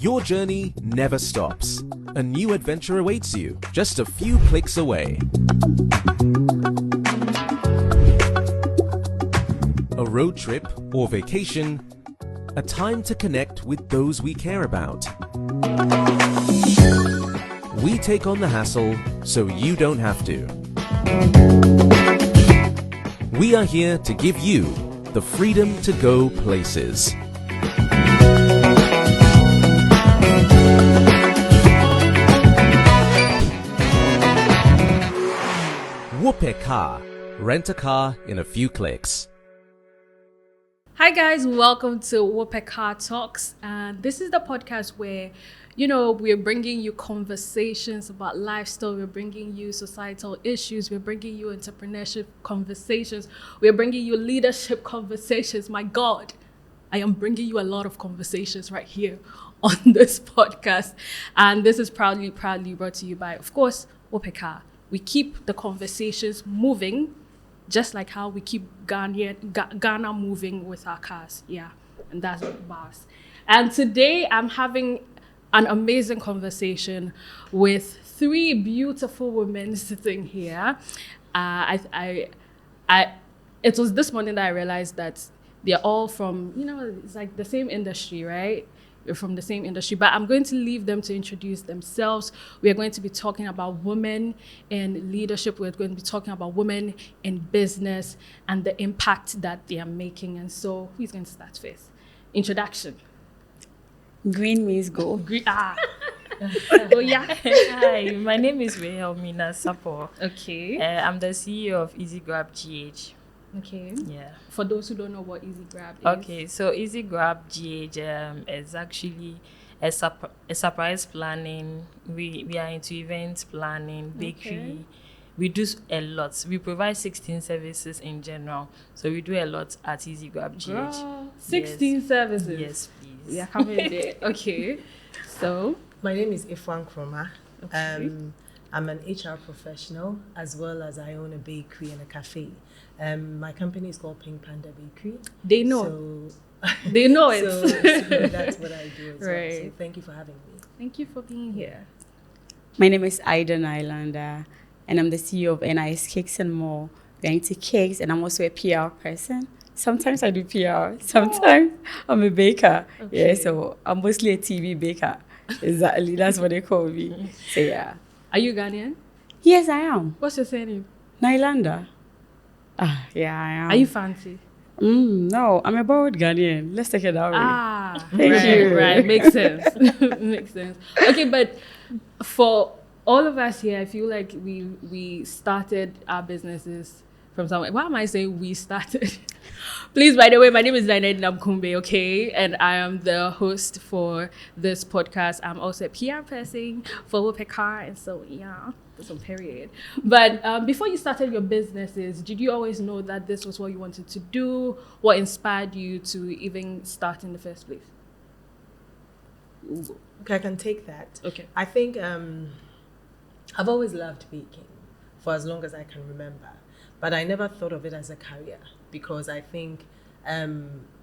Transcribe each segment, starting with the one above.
Your journey never stops. A new adventure awaits you just a few clicks away. A road trip or vacation, a time to connect with those we care about. We take on the hassle so you don't have to. We are here to give you the freedom to go places. WopeCar. Rent a car in a few clicks. Hi guys, welcome to WopeCar Talks, and this is the podcast where, we're bringing you conversations about lifestyle, we're bringing you societal issues, we're bringing you entrepreneurship conversations, we're bringing you leadership conversations. My God, I am bringing you a lot of conversations right here on this podcast, and this is proudly brought to you by, of course, WopeCar. We keep the conversations moving, just like how we keep Ghana moving with our cars. Yeah, and that's what bars. And today I'm having an amazing conversation with three beautiful women sitting here. It was this morning that I realized that they're all from, it's like the same industry, right? We're from the same industry, but I'm going to leave them to introduce themselves. We are going to be talking about women in leadership. We're going to be talking about women in business and the impact that they are making. And so, who's going to start first? Introduction. Green means go. Oh, yeah. Hi, my name is Wilhelmina Sappor. Okay. I'm the CEO of EzyGrab GH. Okay. Yeah. For those who don't know what EzyGrab is. Okay, so EzyGrab GH is actually a surprise planning. We are into event planning, bakery. Okay. We do a lot. We provide 16 services in general. So we do a lot at EzyGrab GH. Girl, 16 services. Yes, please. Yeah, coming there. Okay. So, My name is Afua Nkrumah. okay. I'm an HR professional, as well as I own a bakery and a cafe. My company is called Pink Panda Bakery. They know. So, They know it. so that's what I do as well. Right. So thank you for having me. Thank you for being here. My name is Ida Nylander, and I'm the CEO of NIS Cakes and More. We're into cakes, and I'm also a PR person. Sometimes I do PR. Sometimes I'm a baker. Okay. Yeah, so I'm mostly a TV baker. Exactly, that's what they call me. So yeah. Are you Ghanaian? Yes, I am. What's your surname? Nylander. Yeah, I am. Are you fancy? No, I'm a borrowed Ghanaian. Let's take it that way. Thank Thank you. Right, makes sense. Makes sense. Okay, but for all of us here, I feel like we started our businesses from somewhere. Why am I saying we started? Please, by the way, my name is Ida Nylander, okay? And I am the host for this podcast. I'm also a PR person for WopeCar, and so, yeah, that's on period. But before you started your businesses, did you always know that this was what you wanted to do? What inspired you to even start in the first place? Okay, I can take that. Okay. I think I've always loved baking for as long as I can remember. But I never thought of it as a career because I think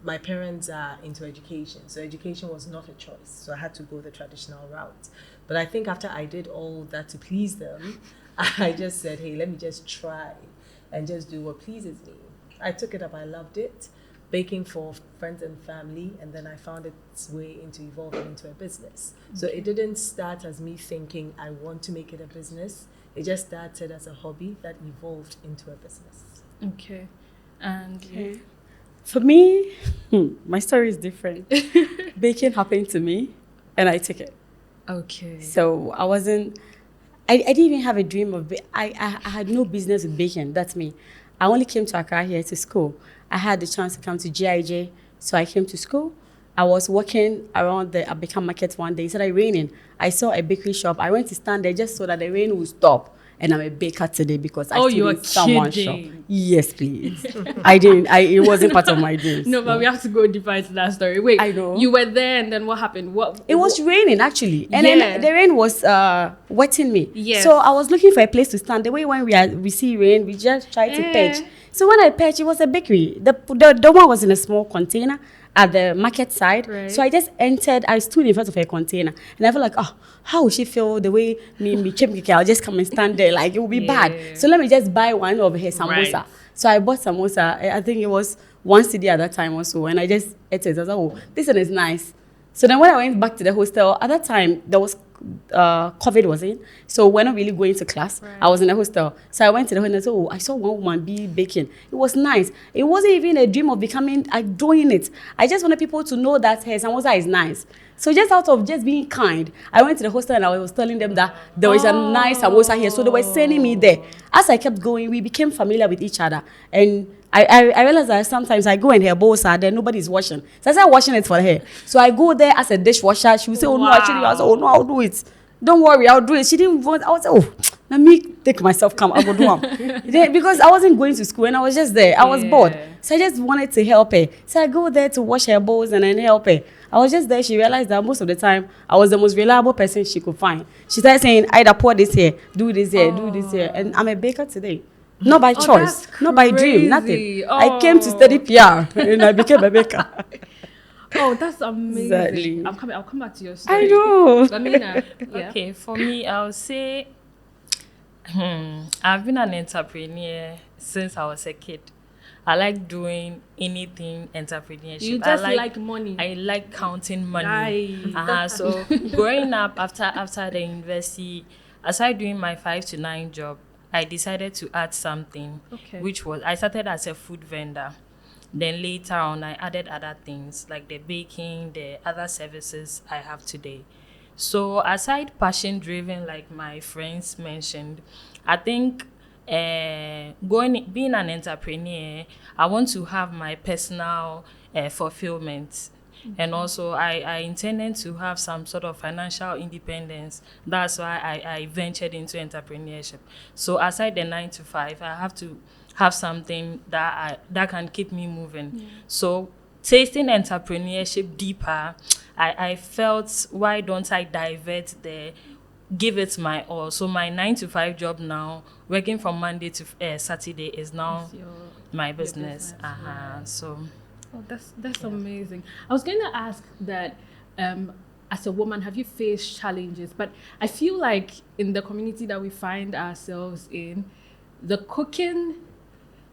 my parents are into education. So education was not a choice. So I had to go the traditional route. But I think after I did all that to please them, I just said, hey, let me just try and just do what pleases me. I took it up. I loved it. Baking for friends and family. And then I found its way into evolving into a business. So it didn't start as me thinking I want to make it a business. It just started as a hobby that evolved into a business. Okay. And Okay. For me, my story is different. Baking happened to me, and I took it. okay. So I didn't even have a dream of, I had no business with baking. That's me. I only came to Accra here to school. I had the chance to come to GIJ, so I came to school. I was walking around the Abeka market one day. It started raining. I saw a bakery shop. I went to stand there just so that the rain would stop. And I'm a baker today because I you're in someone's shop. kidding. Yes, please. It wasn't part of my dreams. No, but we have to go deeper into that story. Wait, I know. You were there, and then what happened? It was raining actually, and Yeah. then the rain was wetting me. Yes. So I was looking for a place to stand. The way when we see rain, we just try to perch. So when I perched, it was a bakery. The one was in a small container. at the market side. Right. So I just entered, I stood in front of her container and I felt like, oh, how would she feel the way me chip I'll just come and stand there, like it will be bad. So let me just buy one of her samosa. Right. So I bought samosa. I think it was 1 cedi at that time also, and I just ate it. I was like, oh, this one is nice. So then when I went back to the hostel, at that time, there was COVID was in. So we're not really going to class. Right. I was in the hostel. So I went to the hostel and said, oh, I saw one woman be baking. It was nice. It wasn't even a dream of becoming, doing it. I just wanted people to know that her samosa is nice. So just out of just being kind, I went to the hostel and I was telling them that there was a nice samosa here. So they were sending me there. As I kept going, we became familiar with each other. And I realized that sometimes I go in her bowl, then nobody's washing. So I started washing it for her. So I go there as a dishwasher. She would say, oh, no, actually, I was, oh, no, I'll do it. Don't worry, I'll do it. She didn't want, I was like, oh, let me take myself, come, I'll go do it. Because I wasn't going to school and I was just there. I was bored. So I just wanted to help her. So I go there to wash her bowls and then help her. I was just there. She realized that most of the time, I was the most reliable person she could find. She started saying, Ida, pour this here, do this here, do this here. And I'm a baker today. Not by choice, not by dream, nothing. I came to study PR and I became a baker. Oh, that's amazing. Exactly. I'll come back to your story. I know. Wilhelmina, yeah. Okay, for me, I would say I've been an entrepreneur since I was a kid. I like doing anything entrepreneurship. You just like money. I like counting money. So growing up after the university, aside doing my 5 to 9 job, I decided to add something, which was I started as a food vendor. Then later on, I added other things like the baking, the other services I have today. So aside passion-driven, like my friends mentioned, I think being an entrepreneur, I want to have my personal fulfillment. And also, I intended to have some sort of financial independence. That's why I ventured into entrepreneurship. So aside the 9 to 5, I have to have something that can keep me moving. So tasting entrepreneurship deeper, I felt, why don't I divert there, give it my all. So my 9 to 5 job now, working from Monday to Saturday, is now my business. So. Oh, that's amazing. I was going to ask that as a woman, have you faced challenges? But I feel like in the community that we find ourselves in, the cooking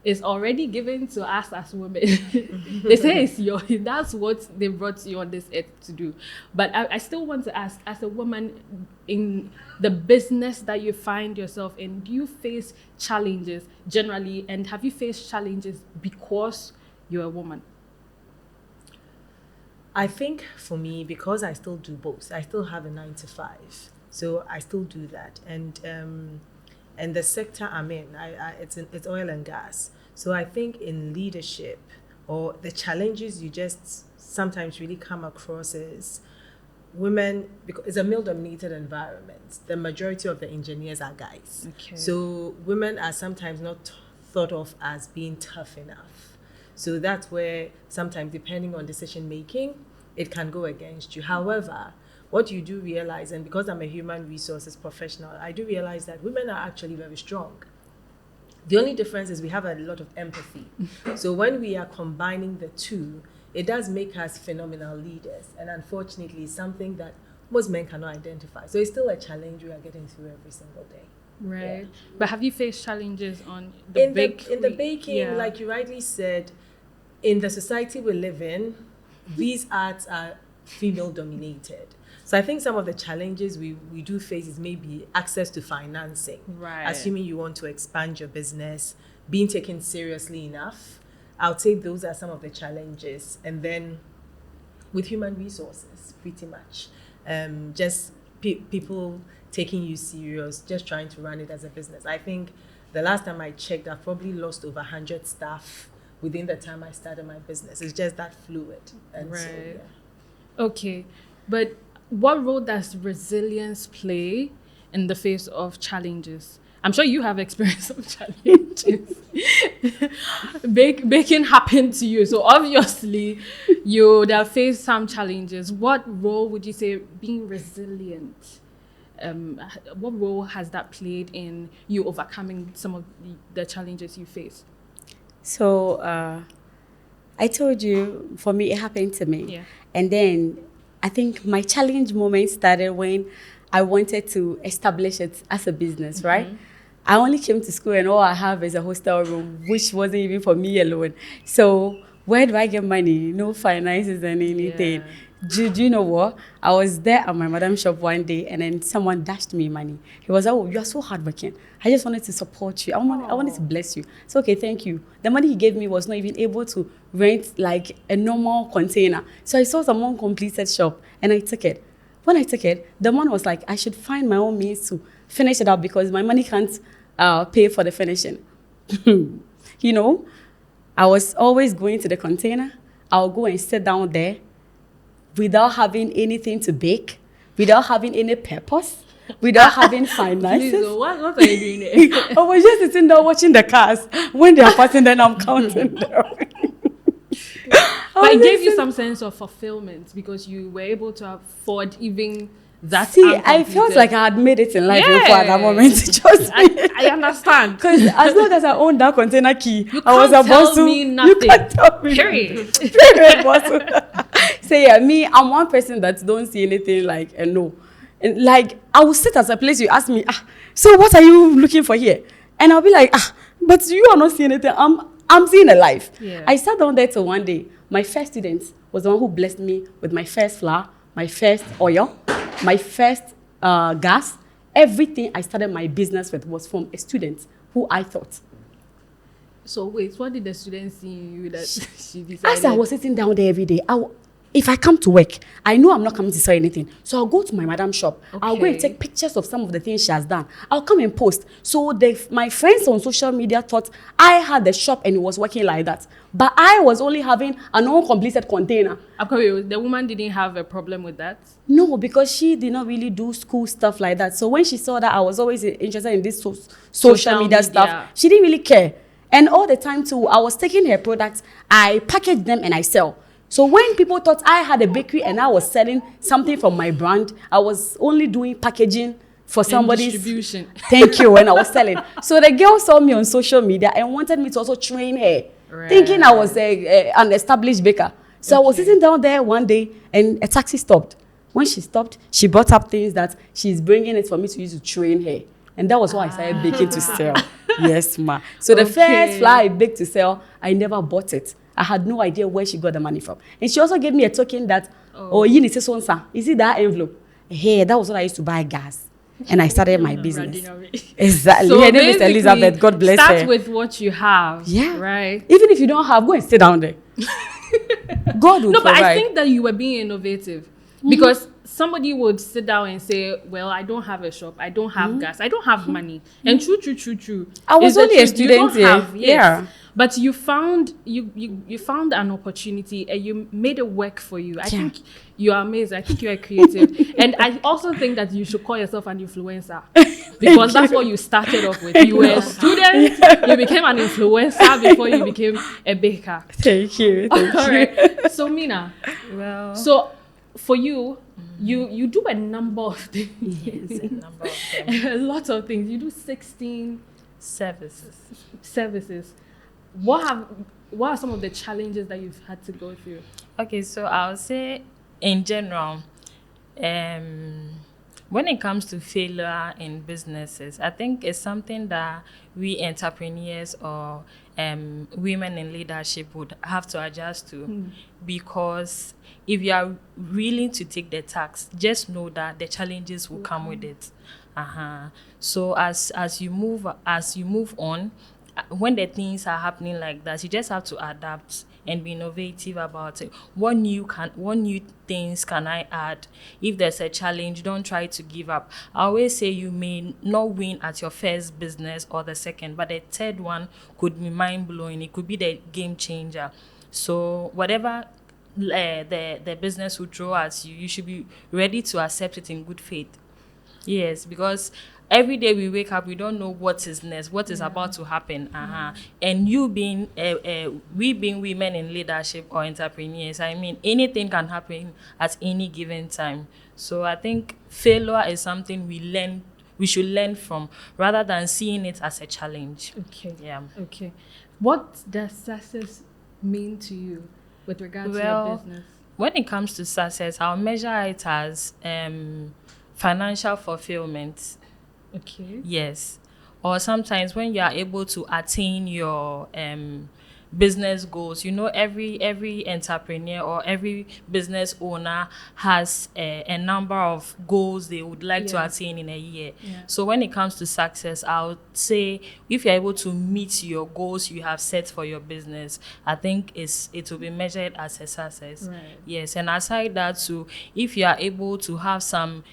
is already given to us as women. They say it's that's what they brought you on this earth to do. But I still want to ask, as a woman in the business that you find yourself in, do you face challenges generally? And have you faced challenges because you're a woman? I think for me, because I still do both, I still have a 9 to 5, so I still do that. And the sector I'm in, it's oil and gas. So I think in leadership, or the challenges you just sometimes really come across is women, because it's a male-dominated environment. The majority of the engineers are guys. So women are sometimes not thought of as being tough enough. So that's where sometimes, depending on decision making, it can go against you. However, what you do realize, and because I'm a human resources professional, I do realize that women are actually very strong. The only difference is we have a lot of empathy. So when we are combining the two, it does make us phenomenal leaders. And unfortunately, it's something that most men cannot identify. So it's still a challenge we are getting through every single day. Right. Yeah. But have you faced challenges on the in the baking, like you rightly said, in the society we live in, these arts are female dominated. So I think some of the challenges we do face is maybe access to financing. Right. Assuming you want to expand your business, being taken seriously enough. I'll say those are some of the challenges. And then with human resources, pretty much. Just people taking you serious, just trying to run it as a business. I think the last time I checked, I've probably lost over 100 staff within the time I started my business. It's just that fluid. And right. So, yeah. Okay. But what role does resilience play in the face of challenges? I'm sure you have experienced some challenges. Baking happened to you. So obviously you would have faced some challenges. What role would you say being resilient, what role has that played in you overcoming some of the challenges you face? So I told you, for me, it happened to me. Yeah. And then I think my challenge moment started when I wanted to establish it as a business, right? I only came to school and all I have is a hostel room, which wasn't even for me alone. So where do I get money? No finances and anything. Yeah. Do you know what? I was there at my madam's shop one day and then someone dashed me money. He was like, oh, you are so hardworking. I just wanted to support you. I wanted to bless you. So, okay, thank you. The money he gave me was not even able to rent like a normal container. So I saw some uncompleted shop and I took it. When I took it, the man was like, I should find my own means to finish it up because my money can't pay for the finishing. You know, I was always going to the container. I'll go and sit down there without having anything to bake, without having any purpose, without having finances. Please, what are you doing there? I was just sitting there watching the cars. When they are passing, then I'm counting them. But it gave you some sense of fulfillment because you were able to afford even that. See, I felt like I had made it in life before at that moment. Trust me. I understand. Because as long as I owned that container key, You I was can't supposed tell to. me You nothing. can't tell me. Period. Period, boss. So yeah, me, I'm one person that don't see anything like a no. And like I will sit at a place you ask me, so what are you looking for here? And I'll be like, but you are not seeing anything. I'm seeing a life. Yeah. I sat down there till one day. My first student was the one who blessed me with my first flour, my first oil, my first gas. Everything I started my business with was from a student who I thought. So wait, what did the students see in you that she decided? As I was sitting down there every day, if I come to work, I know I'm not coming to sell anything. So I'll go to my madam's shop. I'll go and take pictures of some of the things she has done. I'll come and post. So my friends on social media thought I had the shop and it was working like that. But I was only having an uncompleted container. The woman didn't have a problem with that? No, because she did not really do school stuff like that. So when she saw that I was always interested in this social media stuff, she didn't really care. And all the time too, I was taking her products, I package them and I sell. So when people thought I had a bakery and I was selling something from my brand, I was only doing packaging for somebody's distribution. Thank you, and I was selling. So the girl saw me on social media and wanted me to also train her, thinking I was an established baker. So I was sitting down there one day and a taxi stopped. When she stopped, she brought up things that she's bringing it for me to use to train her. And that was why I started baking to sell. Yes, ma. So the first flour I baked to sell, I never bought it. I had no idea where she got the money from. And she also gave me a token that, you need to say, is it that envelope? Hey, that was what I used to buy gas. And I started my business. Exactly. So her name is Elizabeth. God bless her. Start with what you have. Yeah. Right? Even if you don't have, go and sit down there. God will provide. But I think that you were being innovative. Because somebody would sit down and say, well, I don't have a shop, I don't have gas, I don't have money. And true. I was only a student here. Yeah. But you found you found an opportunity and you made it work for you. I think you are amazing. I think you are creative. And I also think that you should call yourself an influencer. Because that's what you started off with. You were a student, you became an influencer before you became a baker. Thank you. All right. So Mina, So for you, you do a number of things. yes, a number of them. A lot of things. You do 16 Services. What are some of the challenges that you've had to go through? Okay, so I'll say in general, when it comes to failure in businesses, I think it's something that we entrepreneurs or women in leadership would have to adjust to, because if you are willing to take the task, just know that the challenges will come with it. So as you move on, when the things are happening like that, you just have to adapt and be innovative about it. What new things can I add? If there's a challenge, don't try to give up. I always say you may not win at your first business or the second, but the third one could be mind-blowing. It could be the game changer. So whatever the business will throw at you, you should be ready to accept it in good faith. Yes, because every day we wake up, we don't know what is next, what is about to happen. And you being, we being women in leadership or entrepreneurs, I mean, anything can happen at any given time. So I think failure is something we should learn from, rather than seeing it as a challenge. Okay. Yeah. Okay. What does success mean to you with regard to your Well, business? when it comes to success, I'll measure it as financial fulfillment. Okay. Yes. Or sometimes when you are able to attain your business goals, every entrepreneur or every business owner has a number of goals they would like to Yeah. attain in a year. Yeah. So when it comes to success, I would say if you're able to meet your goals you have set for your business, I think it will be measured as a success. Right. Yes, and aside that too, if you are able to have some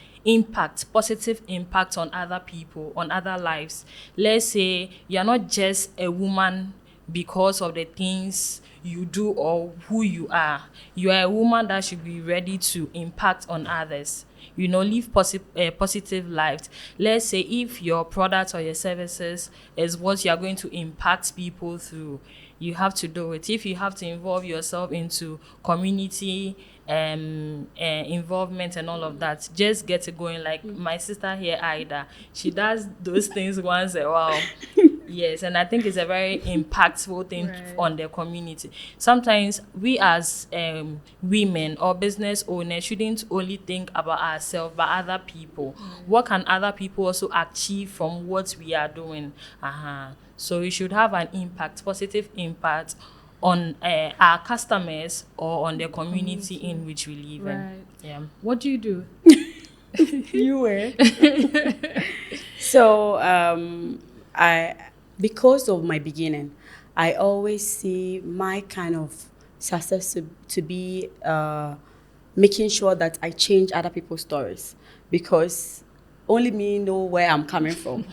positive impact on other people, on other lives. Let's say you're not just a woman because of the things you do or who you are. You are a woman that should be ready to impact on others. Live positive lives. Let's say if your products or your services is what you are going to impact people through, you have to do it. If you have to involve yourself into community involvement and all of that, just get it going. Like my sister here, Ida, she does those things once a while. Yes, and I think it's a very impactful thing Right. on the community. Sometimes we as women or business owners shouldn't only think about ourselves, but other people. What can other people also achieve from what we are doing? So we should have an impact, positive impact on our customers or on the community in which we live in. Right. Yeah. What do you do? You were. So because of my beginning, I always see my kind of success to be making sure that I change other people's stories, because only me know where I'm coming from.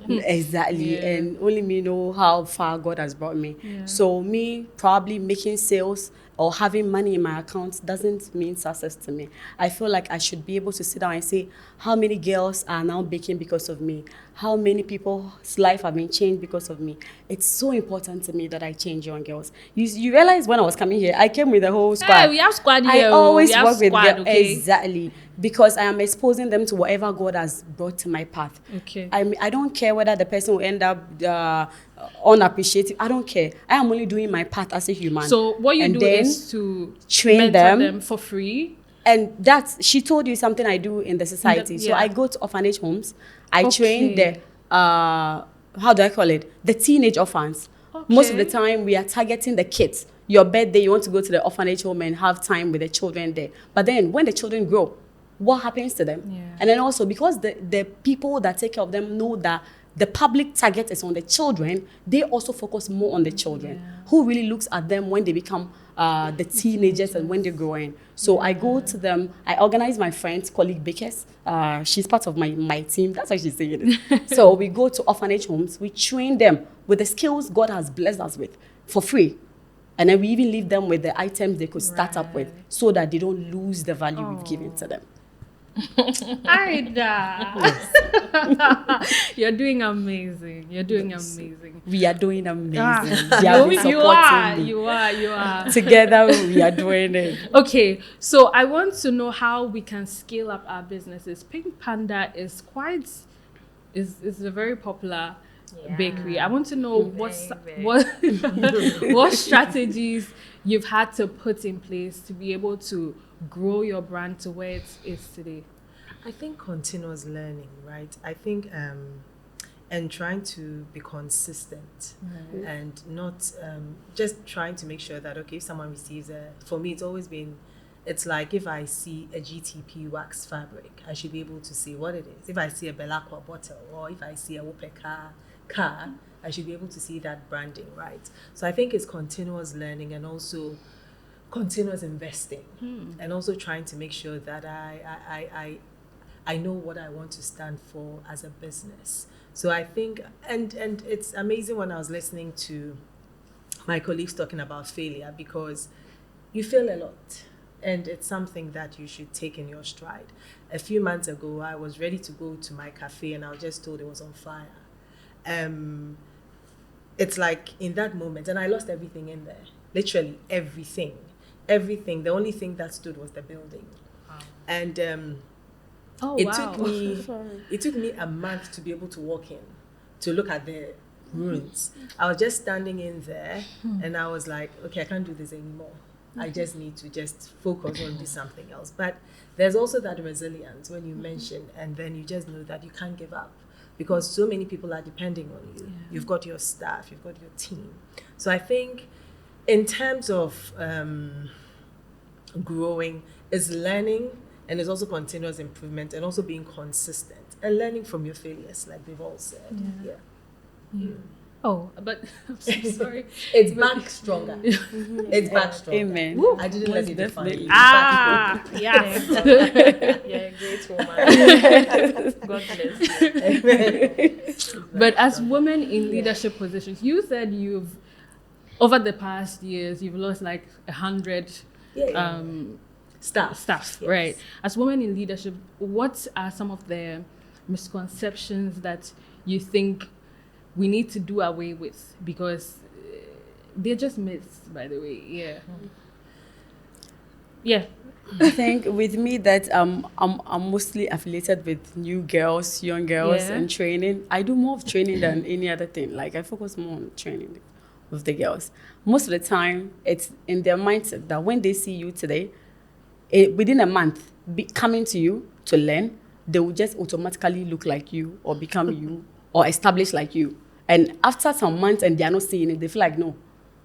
Exactly. Yeah. And only me know how far God has brought me. Yeah. So me probably making sales or having money in my account doesn't mean success to me. I feel like I should be able to sit down and say, how many girls are now baking because of me? How many people's life have been changed because of me? It's so important to me that I change young girls. You realize when I was coming here, I came with the whole squad. Hey, we have squad here. I always We have work with squad, girls. okay? Exactly. Because I am exposing them to whatever God has brought to my path. Okay. I don't care whether the person will end up unappreciative. I don't care. I am only doing my part as a human. So what you And do then is to train mentor them. for free. And she told you something I do in the society. So yeah. I go to orphanage homes. I Okay. train the, how do I call it? The teenage orphans. Most of the Okay. time we are targeting the kids. Your birthday, you want to go to the orphanage home and have time with the children there. But then when the children grow, what happens to them? Yeah. And then also because the people that take care of them know that the public target is on the children, they also focus more on the children. Who really looks at them when they become the teenagers and when they're growing. So I go to them, I organize my friends, colleague bakers. She's part of my team. That's why she's saying it. So we go to orphanage homes, we train them with the skills God has blessed us with for free. And then we even leave them with the items they could start up with so that they don't lose the value we've given to them. Ida. You're doing amazing. You're doing amazing. We are doing amazing. Ah, They have been you supporting me. you are. Together we are doing it. Okay, so I want to know how we can scale up our businesses. Pink Panda is a very popular bakery. I want to know what strategies you've had to put in place to be able to grow your brand to where it is today. I think continuous learning, right? I think and trying to be consistent and not just trying to make sure that, okay, if someone receives for me, it's like if I see a GTP wax fabric, I should be able to see what it is. If I see a Belacqua bottle or if I see a WopeCar car, I should be able to see that branding, right? So I think it's continuous learning and also continuous investing and also trying to make sure that I know what I want to stand for as a business. So I think, and it's amazing when I was listening to my colleagues talking about failure, because you fail a lot and it's something that you should take in your stride. A few months ago, I was ready to go to my cafe and I was just told it was on fire. It's like in that moment, and I lost everything in there, literally everything. The only thing that stood was the building. Wow. And it took me a month to be able to walk in, to look at the ruins. I was just standing in there and I was like, okay, I can't do this anymore. I just need to just focus on do something else. But there's also that resilience when you mention, and then you just know that you can't give up because so many people are depending on you. You've got your staff, you've got your team. So I think in terms of growing is learning, and it's also continuous improvement, and also being consistent and learning from your failures, like we've all said. Oh, but I'm so sorry. It's back stronger. It's back stronger. Amen. Woo. I didn't let it define you. Yes. Yeah, great woman. God bless you. But as women in leadership positions, you said you've, over the past years, you've lost like 100 staff, Yes. right? As women in leadership, what are some of the misconceptions that you think we need to do away with? Because they're just myths, by the way. Yeah. I think with me that I'm mostly affiliated with new girls, young girls, and training. I do more of training than any other thing. Like I focus more on training with the girls. Most of the time, it's in their mindset that when they see you today, within a month, coming to you to learn, they will just automatically look like you or become you or establish like you. And after some months and they are not seeing it, they feel like, no,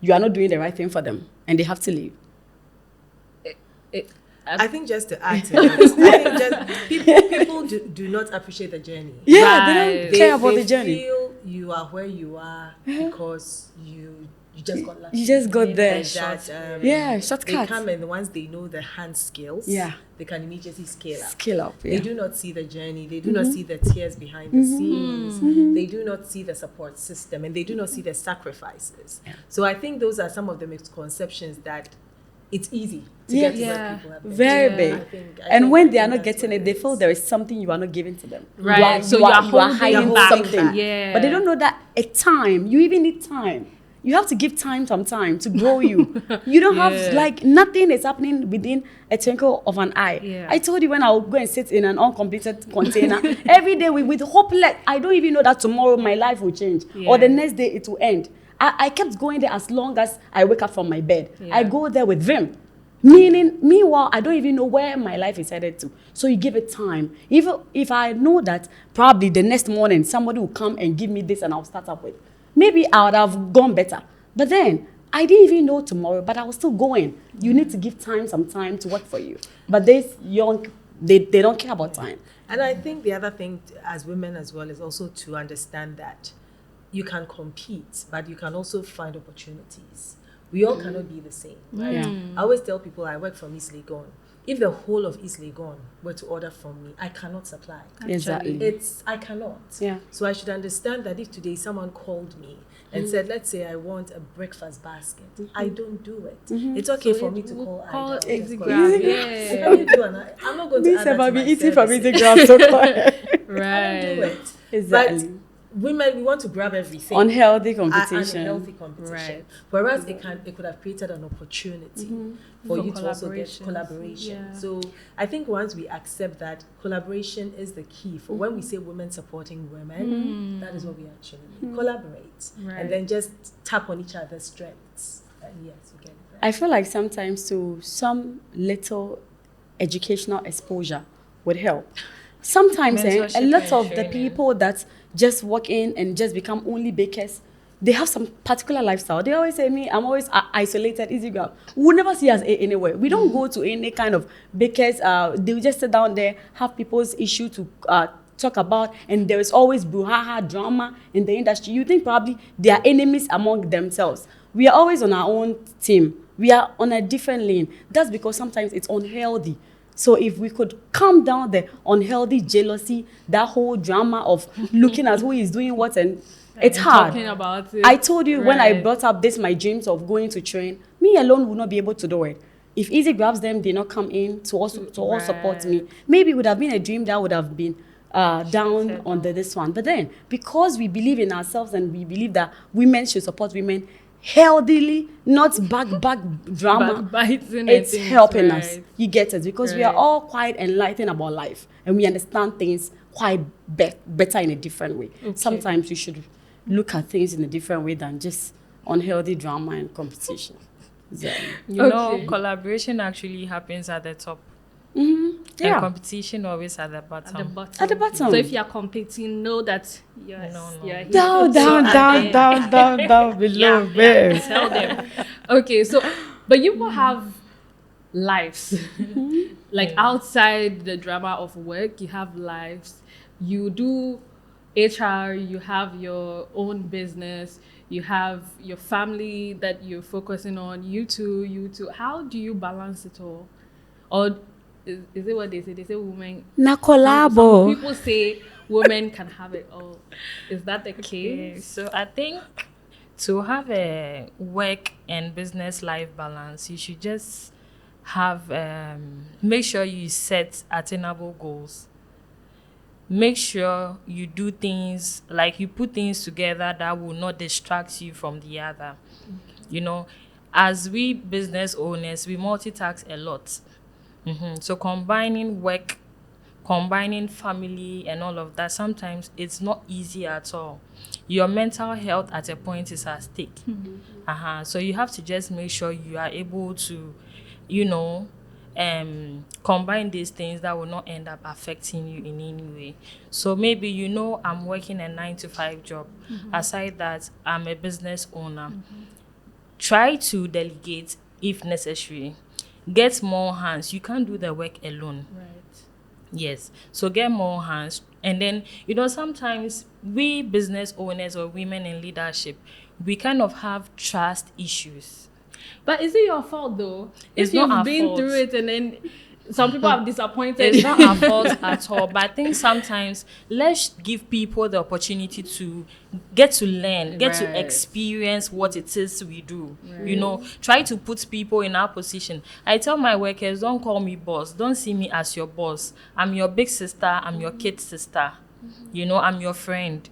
you are not doing the right thing for them and they have to leave. I think just to add to that, I think just people do not appreciate the journey. Yeah, they don't care about the journey. They feel you are where you are because you just got lucky. You just got there. Shortcuts. They Shortcuts. come and once they know the hand skills, they can immediately scale up. Scale up, They do not see the journey. They do not see the tears behind the scenes. They do not see the support system, and they do not see the sacrifices. So I think those are some of the misconceptions that it's easy to get to where people have been. Very big. I think And when they are not getting it, they feel there is something you are not giving to them. Right. You are holding hiding back. something. Yeah. But they don't know that at time, you even need time. You have to give time some time to grow you. You don't have, like, nothing is happening within a twinkle of an eye. Yeah. I told you when I would go and sit in an uncompleted container, every day with hope, like, I don't even know that tomorrow my life will change or the next day it will end. I kept going there as long as I wake up from my bed. I go there with vim. Meanwhile, I don't even know where my life is headed to. So you give it time. Even if I know that probably the next morning somebody will come and give me this and I'll start up with, maybe I would have gone better. But then I didn't even know tomorrow, but I was still going. You need to give time some time to work for you. But this young, they don't care about time. And I think the other thing as women as well is also to understand that you can compete, but you can also find opportunities. We all cannot be the same, right? Yeah. I always tell people I work from East Legon. If the whole of East Legon were to order from me, I cannot supply. Exactly. I cannot. Yeah. So I should understand that if today someone called me and said, let's say I want a breakfast basket, I don't do it. It's okay for me to call Ida. EzyGrab. I'm not going to add that to my eating from services. EzyGrab so quiet. I don't do it. Exactly. But women, we want to grab everything. Unhealthy competition. Unhealthy competition. Right. Whereas it could have created an opportunity for you to also get collaborations. collaboration. Yeah. So I think once we accept that collaboration is the key for when we say women supporting women, that is what we actually need. Collaborate. Right. And then just tap on each other's strengths. And yes, you get it. I feel like sometimes too, some little educational exposure would help. Sometimes a Mentorship lot and of the training. people that just walk in and just become only bakers, they have some particular lifestyle. They always say me, I'm always isolated, EzyGrab. We'll never see us anywhere. We don't go to any kind of bakers. They will just sit down there, have people's issue to talk about, and there is always brouhaha, drama in the industry. You think probably they are enemies among themselves. We are always on our own team. We are on a different lane. That's because sometimes it's unhealthy. So if we could calm down the unhealthy jealousy, that whole drama of looking at who is doing what, and it's hard. Talking about it. I told you when I Right. brought up this, my dreams of going to train, me alone would not be able to do it. If Easy them, they not come in to all support me. Maybe it would have been a dream that would have been down on this one. But then, because we believe in ourselves and we believe that women should support women healthily, not back drama, Backbiting it's and things, helping us. right. You get it? Because we are Right. all quite enlightened about life and we understand things quite better in a different way. Okay. Sometimes we should look at things in a different way than just unhealthy drama and competition. So, You know, collaboration actually happens at the top. And competition always at the bottom. At the bottom. So if you're competing, know that you're here. Down below. Yeah. Tell them. Okay, so but you will have lives. Like outside the drama of work, you have lives. You do HR, you have your own business, you have your family that you're focusing on, you too. How do you balance it all? Or is it what they say? They say women. Na Some collabo. people say women can have it all. Is that the case? So I think to have a work and business life balance, you should just have make sure you set attainable goals. Make sure you do things like you put things together that will not distract you from the other. You know, as we business owners, we multitask a lot. So combining work, combining family and all of that, sometimes it's not easy at all. Your mental health at a point is at stake. So you have to just make sure you are able to, you know, combine these things that will not end up affecting you in any way. So maybe, you know, I'm working a 9-to-5 job. Aside that, I'm a business owner. Try to delegate if necessary. Get more hands. You can't do the work alone. Right. Yes. So get more hands. And then, you know, sometimes we business owners or women in leadership, we kind of have trust issues. But is it your fault though? It's if you've not our been fault. through it and then some people have disappointed. It's not our fault at all. But I think sometimes let's give people the opportunity to get to learn, get to Right. experience what it is we do. You know, try to put people in our position. I tell my workers, don't call me boss. Don't see me as your boss. I'm your big sister. I'm your kid sister. You know, I'm your friend.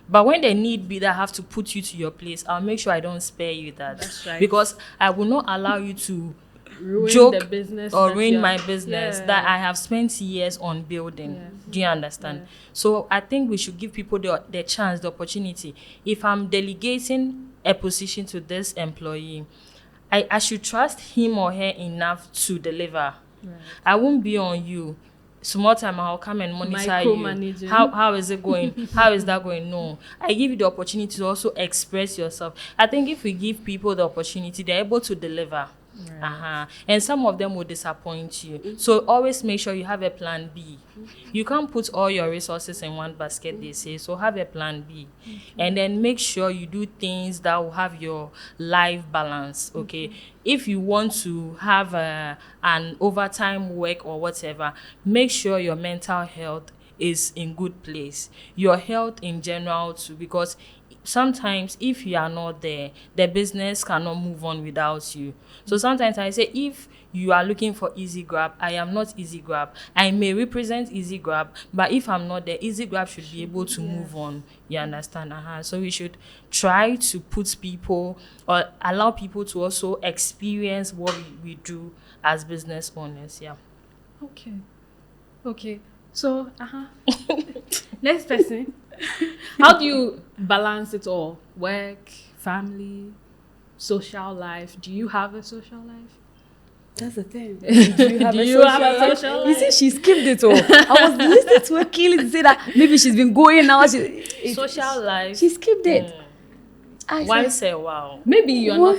But when there need be that I have to put you to your place, I'll make sure I don't spare you that. That's right. Because I will not allow you to Ruin joke the business or that ruin you're- my business that I have spent years on building. Do you understand? So I think we should give people the chance, the opportunity. If I'm delegating a position to this employee, I should trust him or her enough to deliver. I won't be on you. Small time I'll come and monitor Micromanaging. you. How is it going? How is that going? No. I give you the opportunity to also express yourself. I think if we give people the opportunity, they're able to deliver. And some of them will disappoint you. So always make sure you have a plan B. You can't put all your resources in one basket, they say. So have a plan B. And then make sure you do things that will have your life balance, okay? If you want to have an overtime work or whatever, make sure your mental health is in good place. Your health in general too, because sometimes if you are not there, the business cannot move on without you. So sometimes I say, if you are looking for EzyGrab, I am not EzyGrab. I may represent EzyGrab, but if I'm not there, EzyGrab should be able to move on. You understand? So we should try to put people or allow people to also experience what we do as business owners. Yeah. Okay. So, next person. How do you balance it all? Work, family, social life. Do you have a social life? That's the thing. Do you have a social life? You see, she skipped it all. I was listening to her clearly say that maybe she's been going now. Social life. She skipped it. Once a while. Maybe you're not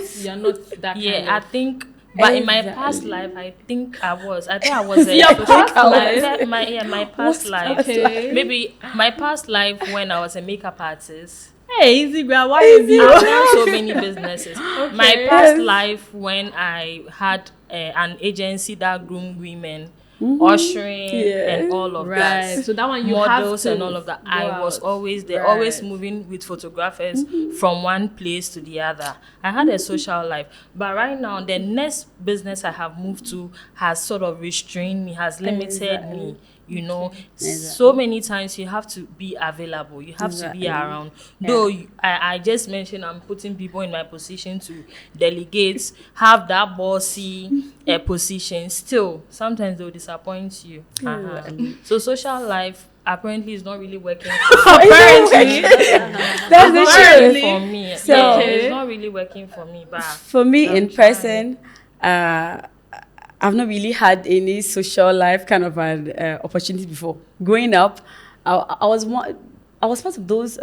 that kind Yeah, of. I think. But in my past life, I think I was a social past life? My past life. Okay. Maybe my past life when I was a makeup artist. Hey, EzyGrab, why is you? I've done so many businesses. My past life when I had an agency that groomed women, ushering and all of that. Right. So that one you models have to and all of that. go I was out. always there, Right. always moving with photographers from one place to the other. I had a social life, but right now the next business I have moved to has sort of restrained me, has limited me. You know, Exactly. so many times you have to be available. You have to be around. Though I just mentioned I'm putting people in my position to delegate, have that bossy position. Still, sometimes they'll disappoint you. So social life apparently is not really working. Apparently, that's the truth for me. So- Yeah, it's not really working for me. But for me I'm in person. I've not really had any social life kind of an opportunity before. Growing up, I was part of those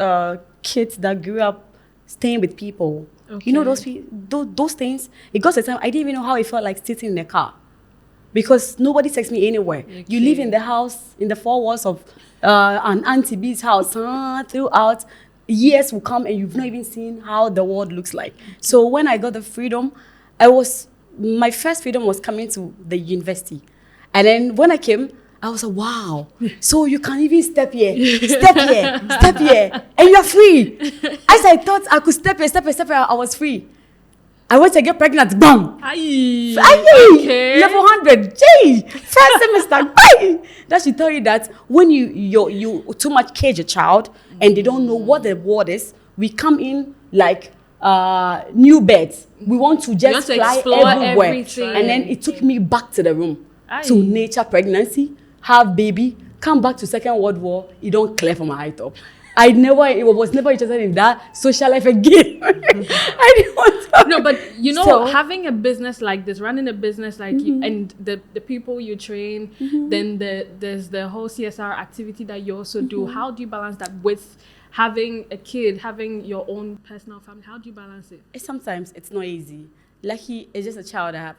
kids that grew up staying with people. You know those things. It got to a time I didn't even know how it felt like sitting in a car, because nobody takes me anywhere. You live in the house, in the four walls of an Auntie B's house. Throughout years will come and you've not even seen how the world looks like. So when I got the freedom, my first freedom was coming to the university. And then when I came, I was like, wow, so you can even step here, and you're free. As I thought I could step here, I was free. I went to get pregnant, bam! Level 100, first semester, bang! That should tell you that when you too much cage a child and they don't know what the word is, we come in like new birds. We want to just fly everywhere. Everything. And then it took me back to the room to nature pregnancy, have baby, come back to Second World War. It don't clear from my height up. I was never interested in that social life again. I didn't want to. No, but you know, having a business like this, running a business like you, and the people you train, then there's the whole CSR activity that you also do. How do you balance that with having a kid, having your own personal family? How do you balance it? Sometimes it's not easy. Lucky, it's just a child I have.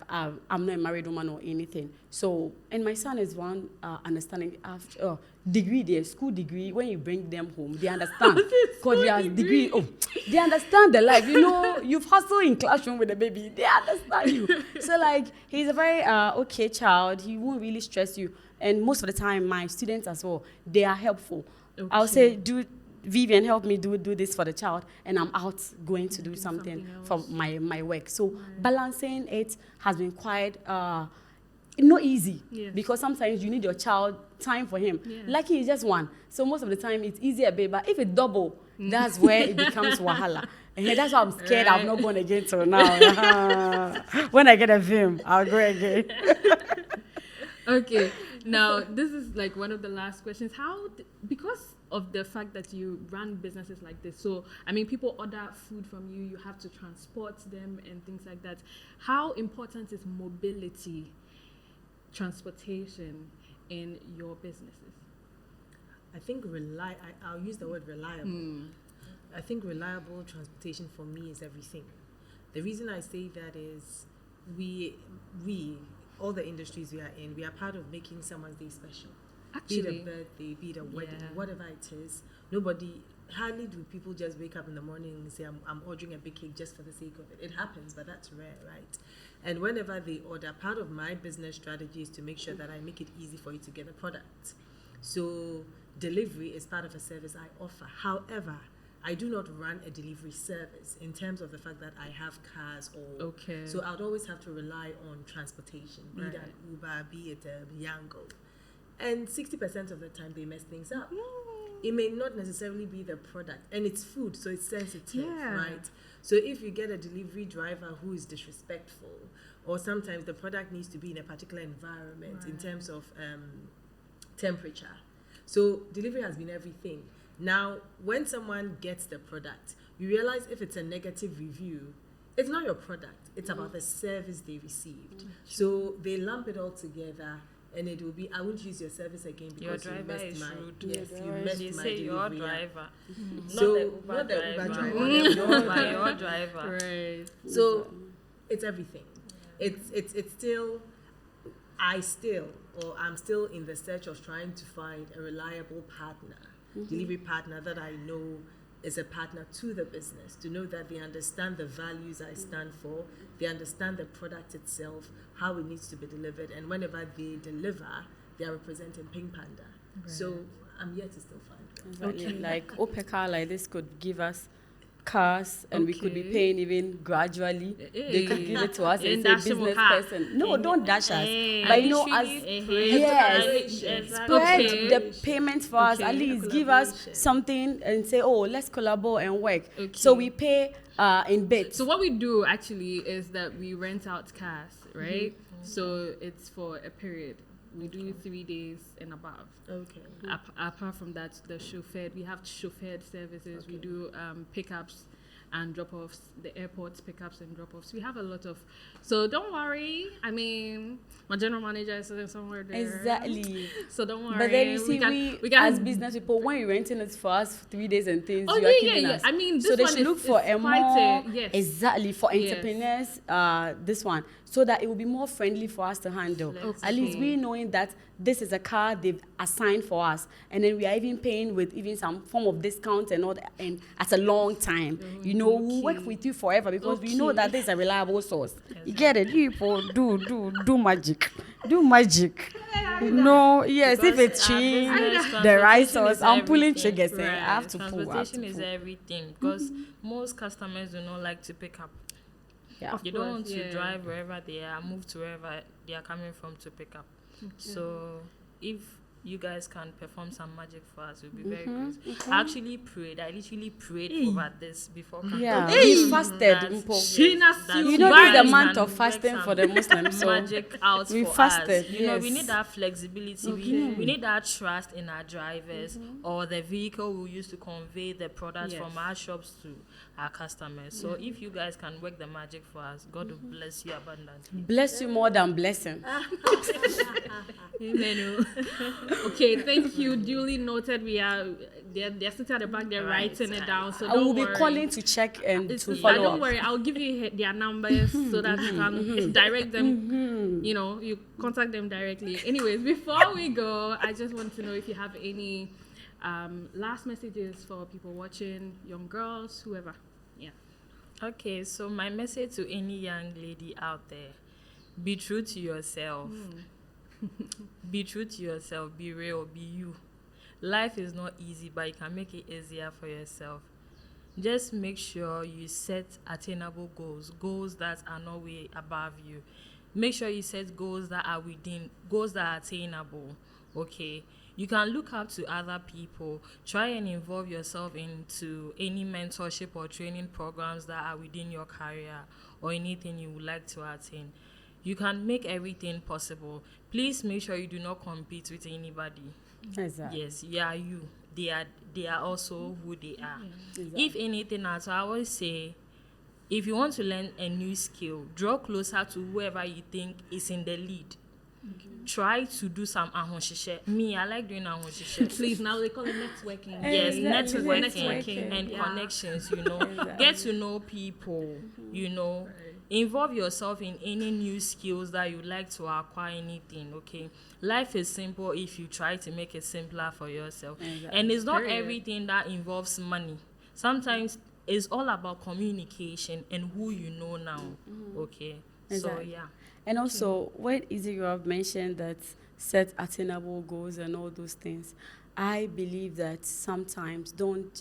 I'm not a married woman or anything. So, and my son is one understanding after degree there, school degree. When you bring them home, they understand. Because they have degree. Oh, they understand the life. You know, you've hustled in classroom with a baby. They understand you. So, like, he's a very okay child. He won't really stress you. And most of the time, my students as well, they are helpful. I'll say, Vivian, help me do this for the child, and I'm out going to do something for my work. So balancing it has been quite not easy, because sometimes you need your child time for him. Lucky is just one, so most of the time it's easier, babe. But if it double, that's where it becomes wahala. And that's why I'm scared. I'm not going again till now. When I get a film, I'll go again. Okay, now this is like one of the last questions. Because of the fact that you run businesses like this, so I mean, people order food from you, you have to transport them and things like that. How important is mobility, transportation in your businesses? I think I'll use the word reliable. I think reliable transportation for me is everything. The reason I say that is we all the industries we are in, we are part of making someone's day special. Actually, be it a birthday, be it a wedding, whatever it is. Hardly do people just wake up in the morning and say, I'm ordering a big cake just for the sake of it. It happens, but that's rare, right? And whenever they order, part of my business strategy is to make sure that I make it easy for you to get a product. So delivery is part of a service I offer. However, I do not run a delivery service in terms of the fact that I have cars or... So I'd always have to rely on transportation, be it an Uber, be it a Yango. And 60% of the time, they mess things up. It may not necessarily be the product. And it's food, so it's sensitive, right? So if you get a delivery driver who is disrespectful, or sometimes the product needs to be in a particular environment in terms of temperature. So delivery has been everything. Now, when someone gets the product, you realize if it's a negative review, it's not your product. It's about the service they received. So they lump it all together, and it will be, I won't use your service again because your driver you messed is my... rude. Yes, you messed my delivery. Your driver. So, not the Uber driver. Your driver. Right. So, it's everything. It's still... I'm still in the search of trying to find a reliable partner, delivery partner that I know is a partner to the business, to know that they understand the values I stand for, they understand the product itself, how it needs to be delivered, and whenever they deliver, they are representing Pink Panda. So I'm yet to still find them. Exactly. Like WopeCar like this could give us cars, and we could be Okay. paying even gradually. They could give it to us And and say dash them business with her. person. No, don't dash us. Eh, But you know, literally as pray. yes, Exactly. spread Okay. the payments for us. At Okay. least give us Collaboration. something and say, oh, let's collaborate and work. Okay. So we pay in bits. So what we do actually is that we rent out cars, right? Mm-hmm. So it's for a period. We do 3 days and above. Okay. Apart from that, the chauffeured, we have chauffeured services. We do pickups and drop-offs, the airports pickups and drop-offs. We have a lot of, so don't worry. I mean, my general manager is sitting somewhere there. Exactly. So don't worry. But then you see, we can as business people, when you're renting it for us for 3 days and things, Oh, you are yeah, keeping yeah. us. I mean, this so they one should is- look for is a quite more yes. exactly for Yes. entrepreneurs. This one, so that it will be more friendly for us to handle. At least we knowing that this is a car they've assigned for us, and then we are even paying with even some form of discount and all that, and at a long time. You know, we'll work with you forever because we know that this is a reliable source. You get it? You people do magic. Do magic. No, yes, if it's cheap, the right source, I'm pulling triggers. I have to pull. Transportation is everything because most customers do not like to pick up. Yeah. You don't want to yeah. drive wherever they are, move to wherever they are coming from to pick up. So if you guys can perform some magic for us, we'll be very grateful. I actually prayed. I literally prayed over this before coming. Yeah, to we this. fasted. That- Mpo. yes, Shina, that You know, this is the guys month can of fasting work for the some Muslims. So magic out we for fasted, us. You know, we yes. need that flexibility. We need that trust in our drivers or the vehicle we use to convey the product from our shops to our customers. So if you guys can work the magic for us, God will bless you abundantly. bless you more than blessing. Amen. Okay, thank you. Duly noted. We are they're sitting at the back. They're writing it down. So I will don't be worry. calling to check and to Don't follow up. worry. I'll give you their numbers so that you can direct them. You know, you contact them directly. Anyways, before we go, I just want to know if you have any last messages for people watching, young girls, whoever. Yeah. Okay, so my message to any young lady out there: be true to yourself. Be true to yourself. Be real. Be you. Life is not easy, but you can make it easier for yourself. Just make sure you set attainable goals that are not way above you. Make sure you set goals that are within, goals that are attainable. Okay, you can look up to other people. Try and involve yourself into any mentorship or training programs that are within your career or anything you would like to attain. You can make everything possible. Please make sure you do not compete with anybody. Exactly. Yes, you are you. They are also who they are. If anything else, I always say, if you want to learn a new skill, draw closer to whoever you think is in the lead. Try to do some ahonshishe. Me, I like doing ahonshishe. Please, now they call it networking. Yes, Exactly. networking and Yeah. connections, you know. Get to know people, you know. Involve yourself in any new skills that you like to acquire, anything, okay? Life is simple if you try to make it simpler for yourself. Exactly. And it's not Period. everything that involves money. Sometimes it's all about communication and who you know now, okay? So, Exactly. yeah. And also, when EzyGrab mentioned that set attainable goals and all those things, I believe that sometimes don't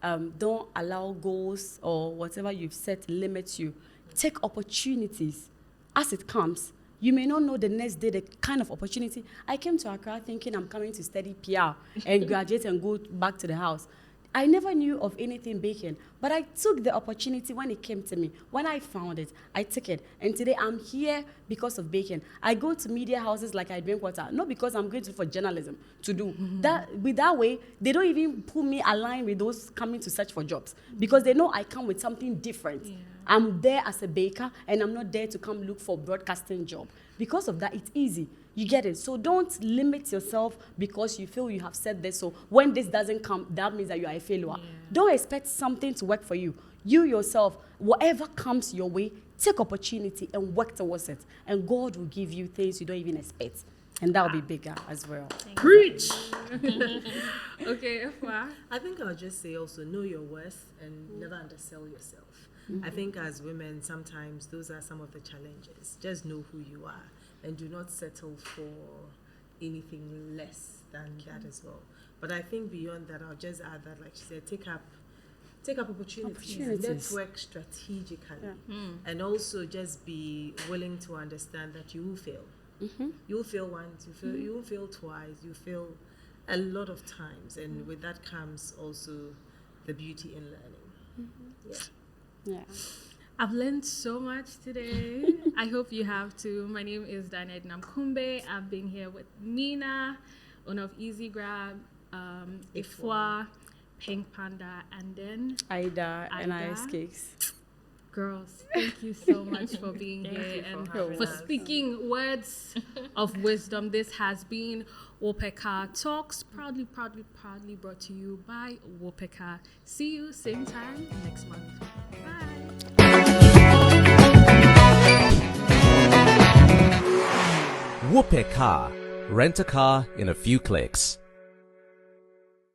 allow goals or whatever you've set limit you. Take opportunities as it comes. You may not know the next day the kind of opportunity. I came to Accra thinking I'm coming to study PR and graduate and go back to the house. I never knew of anything baking, but I took the opportunity when it came to me. When I found it, I took it. And today I'm here because of baking. I go to media houses like I drink water, not because I'm grateful for journalism to do. That way, they don't even put me aligned with those coming to search for jobs because they know I come with something different. Yeah. I'm there as a baker and I'm not there to come look for broadcasting job. Because of that, it's easy. You get it? So don't limit yourself because you feel you have said this. So when this doesn't come, that means that you are a failure. Yeah. Don't expect something to work for you. You yourself, whatever comes your way, take opportunity and work towards it. And God will give you things you don't even expect. And that will be bigger as well. Preach. Okay, Afua. I think I'll just say also know your worth and never undersell yourself. I think as women, sometimes those are some of the challenges. Just know who you are and do not settle for anything less than that as well. But I think beyond that, I'll just add that, like she said, take up take up opportunities. Network strategically, and also just be willing to understand that you will fail. You will fail once, you will fail twice, you fail a lot of times, and with that comes also the beauty in learning. Yeah. I've learned so much today. I hope you have too. My name is Ida Nylander. I've been here with Mina, owner of EzyGrab, Afua, Pink Panda, and then Ida. NIS Cakes. Girls, thank you so much for being here and for speaking words of wisdom. This has been WopeCar Talks, proudly brought to you by WopeCar. See you same time next month. Bye. WopeCar. Rent a car in a few clicks.